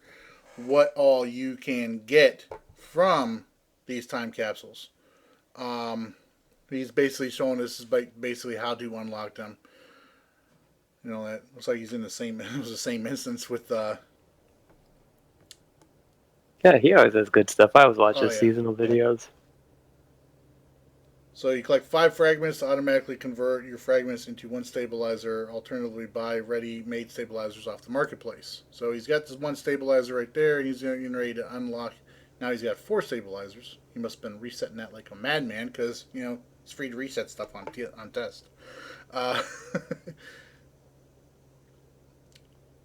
what all you can get from these time capsules. He's basically showing us basically how to unlock them. That looks like he's in the same instance with Yeah, he always has good stuff. I always watch his yeah. seasonal videos. So you collect 5 fragments to automatically convert your fragments into 1 stabilizer. Alternatively, buy ready-made stabilizers off the marketplace. So he's got this 1 stabilizer right there, and he's getting ready to unlock. Now he's got 4 stabilizers. He must have been resetting that like a madman, because it's free to reset stuff on test.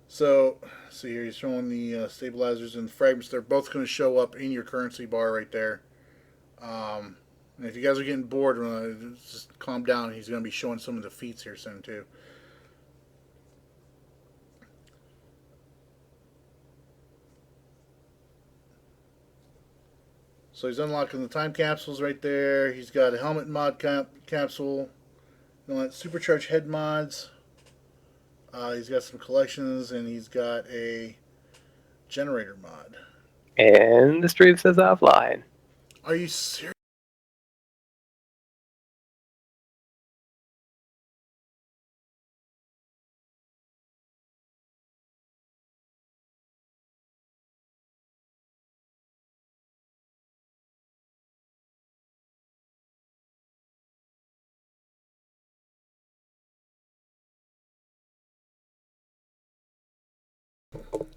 So here he's showing the stabilizers and the fragments. They're both going to show up in your currency bar right there. And if you guys are getting bored, just calm down. He's going to be showing some of the feats here soon too. So he's unlocking the time capsules right there. He's got a helmet mod capsule. Supercharged head mods. He's got some collections, and he's got a generator mod. And the stream says offline. Are you serious?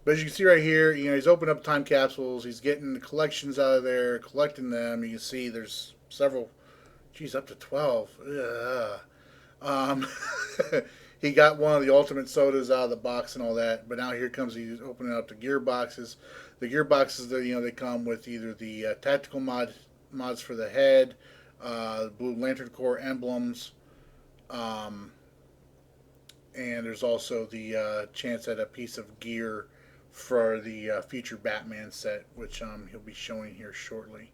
But as you can see right here, he's opened up time capsules. He's getting the collections out of there, collecting them. You can see there's several, up to 12. He got one of the ultimate sodas out of the box and all that. But now here comes he's opening up the gear boxes. The gear boxes, they come with either the tactical mods for the head, Blue Lantern Corps emblems, and there's also the chance at a piece of gear for the future Batman set, which he'll be showing here shortly.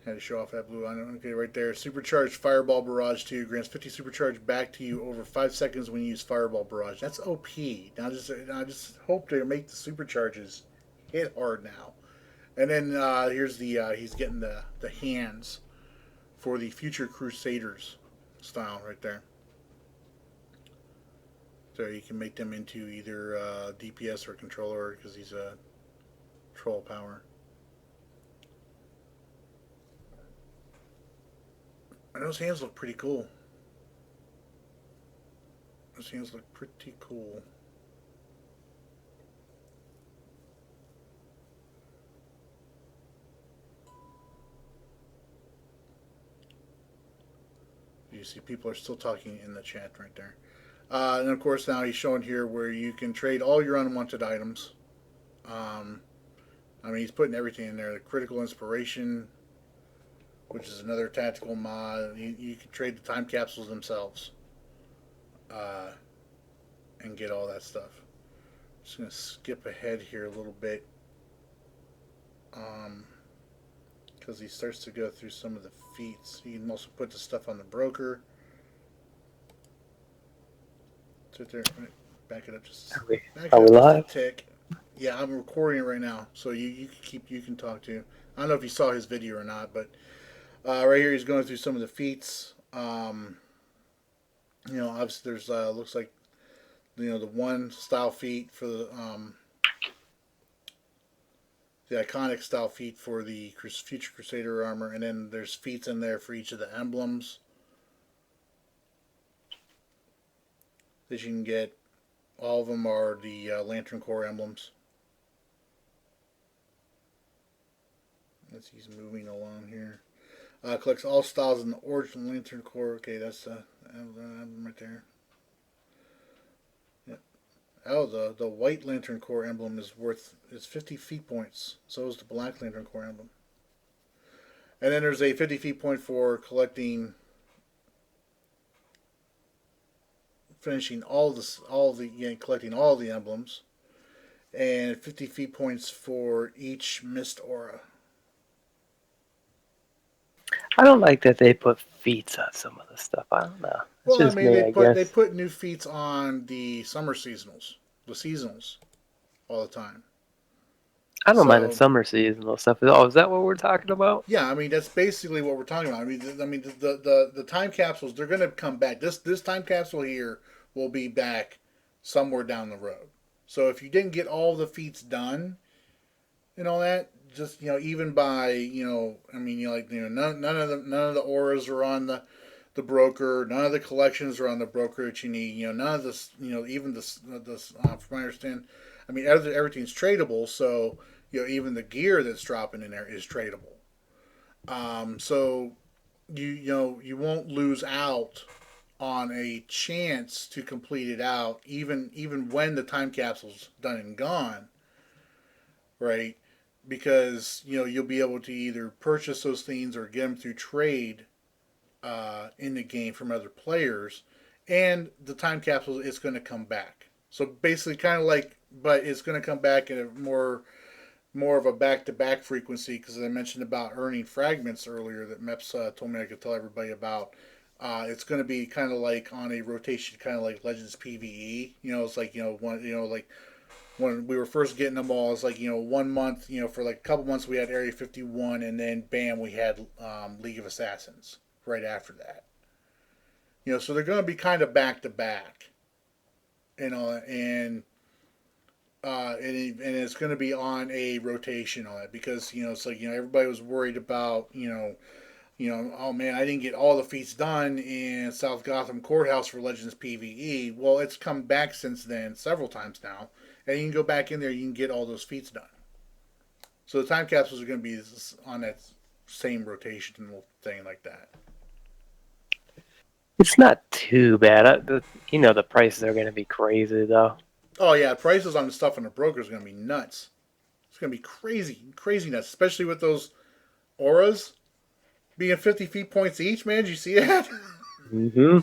Had to show off that blue line. Okay, right there. Supercharged Fireball Barrage 2 grants 50 supercharge back to you over 5 seconds when you use Fireball Barrage. That's OP. Now just hope to make the supercharges hit hard now. And then here's the he's getting the hands for the Future Crusaders style right there. So you can make them into either DPS or controller because he's a troll power. And those hands look pretty cool. Those hands look pretty cool. see people are still talking in the chat right there. And of course, now he's showing here where you can trade all your unwanted items. I mean, he's putting everything in there. The critical inspiration, which is another tactical mod. You can trade the time capsules themselves, and get all that stuff. Just gonna skip ahead here a little bit, because he starts to go through some of the feats. You can also put the stuff on the broker. Sit there, back it up just. Are we back it up just live? a tick. Yeah, I'm recording it right now, so you can talk to. I don't know if you saw his video or not, but right here he's going through some of the feats. Obviously there's looks like the one style feat for the iconic style feat for the Future Crusader armor, and then there's feats in there for each of the emblems that you can get. All of them are the Lantern Corps emblems. As he's moving along here. Collects all styles in the original Lantern Corps. Okay, that's the emblem right there. Yep. Oh, the white Lantern Corps emblem is 50 feat points. So is the black Lantern Corps emblem. And then there's a 50 feat point for collecting, finishing collecting all the emblems, and 50 feat points for each missed aura. I don't like that they put feats on some of the stuff. I don't know. It's Well, I just mean, me, they put new feats on the summer seasonals, all the time. I don't mind the So- summer seasonal stuff. Oh, is that what we're talking about? Yeah, I mean that's basically what we're talking about. I mean, the time capsules, they're going to come back. This time capsule here will be back somewhere down the road. So if you didn't get all the feats done and all that, just even by none of the auras are on the broker, none of the collections are on the broker that you need. None of this, even this from my understanding, I mean everything's tradable. So even the gear that's dropping in there is tradable. So you won't lose out on a chance to complete it out, even when the time capsule's done and gone, right? Because you'll be able to either purchase those things or get them through trade in the game from other players, and the time capsule is going to come back. So basically, kind of like, but it's going to come back in a more of a back-to-back frequency, because I mentioned about earning fragments earlier that Meps told me I could tell everybody about. It's going to be kind of like on a rotation, kind of like Legends PvE. It's like like when we were first getting them all, it's like 1 month, for like a couple months we had Area 51, and then bam, we had League of Assassins right after that. So they're going to be kind of back to back, and it's going to be on a rotation on it, because it's like everybody was worried about oh man, I didn't get all the feats done in South Gotham Courthouse for Legends PvE. Well, it's come back since then several times now, and you can go back in there, you can get all those feats done. So the time capsules are going to be on that same rotation thing like that. It's not too bad. The prices are going to be crazy though. Oh yeah, prices on the stuff on the broker is going to be nuts. It's going to be crazy nuts, especially with those auras being 50 feat points each. Man, did you see that? Mm-hmm.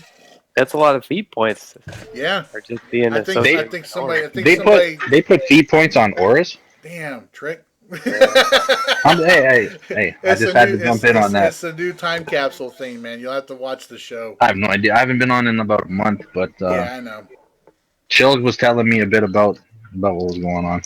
That's a lot of feat points. Yeah. Or just being I think somebody. They put feat points on auras. Damn, Trick. Hey! I just had to jump in on that. It's a new time capsule thing, man. You'll have to watch the show. I have no idea. I haven't been on in about a month, but Yeah, I know. Chills was telling me a bit about what was going on.